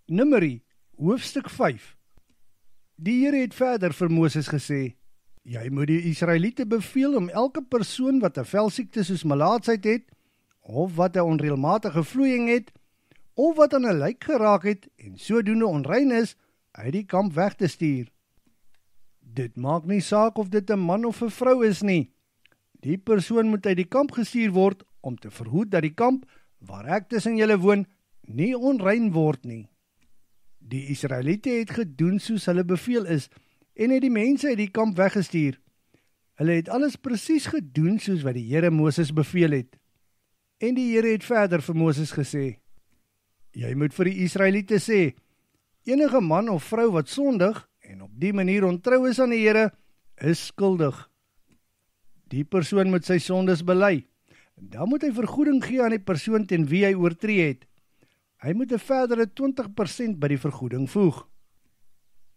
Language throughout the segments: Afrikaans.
Numeri, hoofstuk 5. Die Here het verder vir Moses gesê, jy moet die Israeliete beveel om elke persoon wat 'n velsiekte soos melaatsheid het, of wat 'n onreëlmatige vloeiing het, of wat aan 'n lijk geraak het en sodoende onrein is, uit die kamp weg te stuur. Dit maak nie saak of dit 'n man of 'n vrou is nie. Die persoon moet uit die kamp gestuur word om te verhoed dat die kamp, waar ek tussen julle woon, nie onrein word nie. Die Israeliete het gedoen soos hulle beveel is en het die mense uit die kamp weggestuur. Hulle het alles presies gedoen soos wat die Here Moses beveel het. En die Here het verder vir Moses gesê, jy moet vir die Israeliete sê, enige man of vrou wat sondig en op die manier ontrou is aan die Here, is skuldig. Die persoon moet sy sondes bely. Dan moet hy vergoeding gee aan die persoon teen wie hy oortree het. Hy moet 'n verdere 20% by die vergoeding voeg.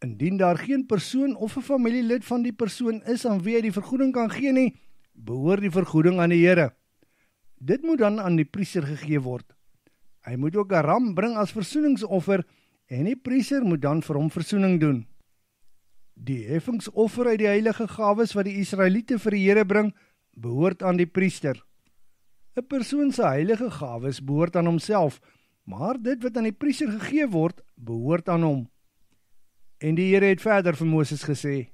Indien daar geen persoon of 'n familielid van die persoon is aan wie hy die vergoeding kan gee nie, behoort die vergoeding aan die Here. Dit moet dan aan die priester gegee word. Hy moet ook 'n ram bring as versoeningsoffer en die priester moet dan vir hom versoening doen. Die heffingsoffer uit die heilige gawes wat die Israeliete vir die Here bring, behoort aan die priester. 'n Persoon se heilige gawes behoort aan homself, maar dit wat aan die priester gegee word, behoort aan hom. En die Here het verder vir Moses gesê,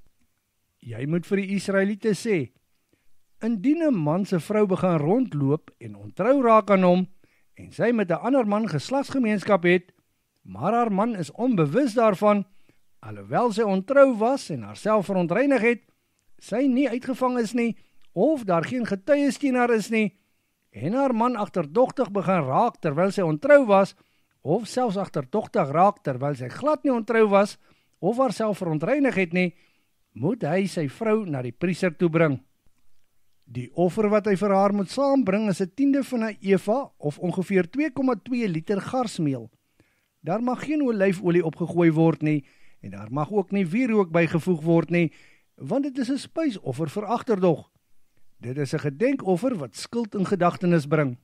jy moet vir die Israeliete sê, indien 'n man se vrou begin rondloop en ontrou raak aan hom, en sy met 'n ander man geslagsgemeenskap het, maar haar man is onbewus daarvan, alhoewel sy ontrou was en haarself verontreinig het, sy nie uitgevang is nie, of daar geen getuies teen haar is nie, en haar man agterdogtig begin raak terwyl sy ontrou was, of selfs agterdogtig raak terwyl sy glad nie ontrou was, of haarself verontreinig het nie, moet hy sy vrou na die priester toe bring. Die offer wat hy vir haar moet saambring is 'n tiende van 'n eva of ongeveer 2,2 liter garsmeel. Daar mag geen olyfolie opgegooi word nie en daar mag ook nie wierook bygevoeg word nie, want dit is 'n spysoffer vir agterdog. Dit is 'n gedenkoffer wat skuld in gedagtenis bring.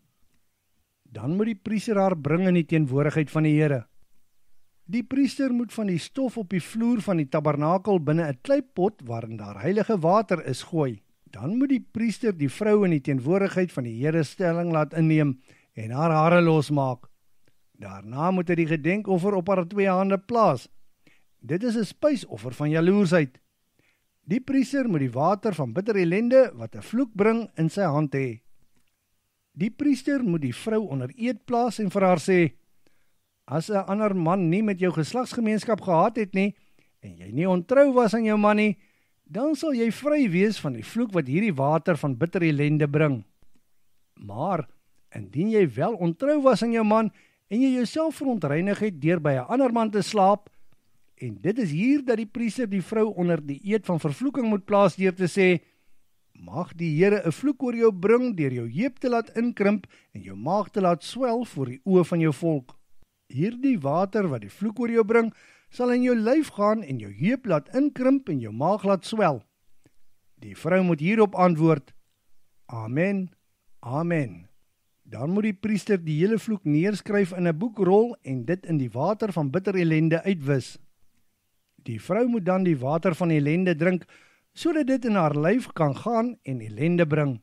Dan moet die priester haar bring in die teenwoordigheid van die Here. Die priester moet van die stof op die vloer van die tabernakel binne 'n kleipot waarin daar heilige water is gooi. Dan moet die priester die vrou in die teenwoordigheid van die Here stelling laat inneem en haar hare losmaak. Daarna moet hy die gedenkoffer op haar 2 hande plaas. Dit is 'n spysoffer van jaloersheid. Die priester moet die water van bitter ellende wat 'n vloek bring in sy hand hê. Die priester moet die vrou onder eed plaas en vir haar sê, as 'n ander man nie met jou geslagsgemeenskap gehad het nie, en jy nie ontrou was aan jou man nie, dan sal jy vry wees van die vloek wat hierdie water van bitter ellende bring. Maar, indien jy wel ontrou was aan jou man, en jy jouself verontreinig het deur by 'n ander man te slaap, en dit is hier dat die priester die vrou onder die eed van vervloeking moet plaas deur te sê, mag die Here 'n vloek oor jou bring deur jou heup te laat inkrimp en jou maag te laat swel voor die oë van jou volk. Hierdie water wat die vloek oor jou bring, sal in jou lyf gaan en jou heup laat inkrimp en jou maag laat swel. Die vrou moet hierop antwoord, Amen, Amen. Dan moet die priester die hele vloek neerskryf in 'n boekrol en dit in die water van bitter ellende uitwis. Die vrou moet dan die water van ellende drink, sodat dit in haar lyf kan gaan en ellende bring.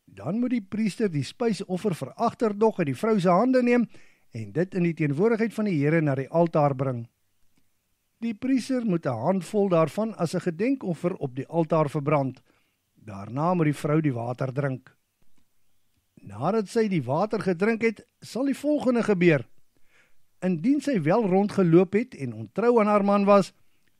Dan moet die priester die spysoffer vir agterdog uit die vrou se hande neem en dit in die teenwoordigheid van die Here na die altaar bring. Die priester moet 'n handvol daarvan as 'n gedenkoffer op die altaar verbrand. Daarna moet die vrou die water drink. Nadat sy die water gedrink het, sal die volgende gebeur. Indien sy wel rondgeloop het en ontrou aan haar man was,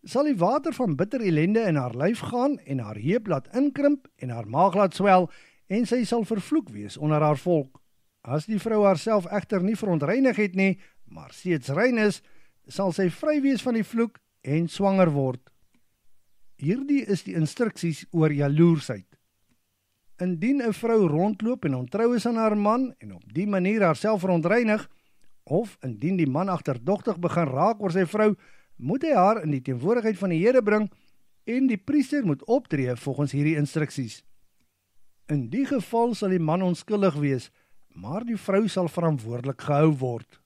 sal die water van bitter ellende in haar lyf gaan en haar heup laat inkrimp en haar maag laat swel en sy sal vervloek wees onder haar volk. As die vrou haarself egter nie verontreinig het nie, maar steeds rein is, sal sy vry wees van die vloek en swanger word. Hierdie is die instruksies oor jaloersheid. Indien 'n vrou rondloop en ontrou is aan haar man en op die manier haarself verontreinig, of indien die man agterdogtig begin raak oor sy vrou, moet hy haar in die teenwoordigheid van die Here bring en die priester moet optree volgens hierdie instruksies. In die geval sal die man onskuldig wees, maar die vrou sal verantwoordelik gehou word.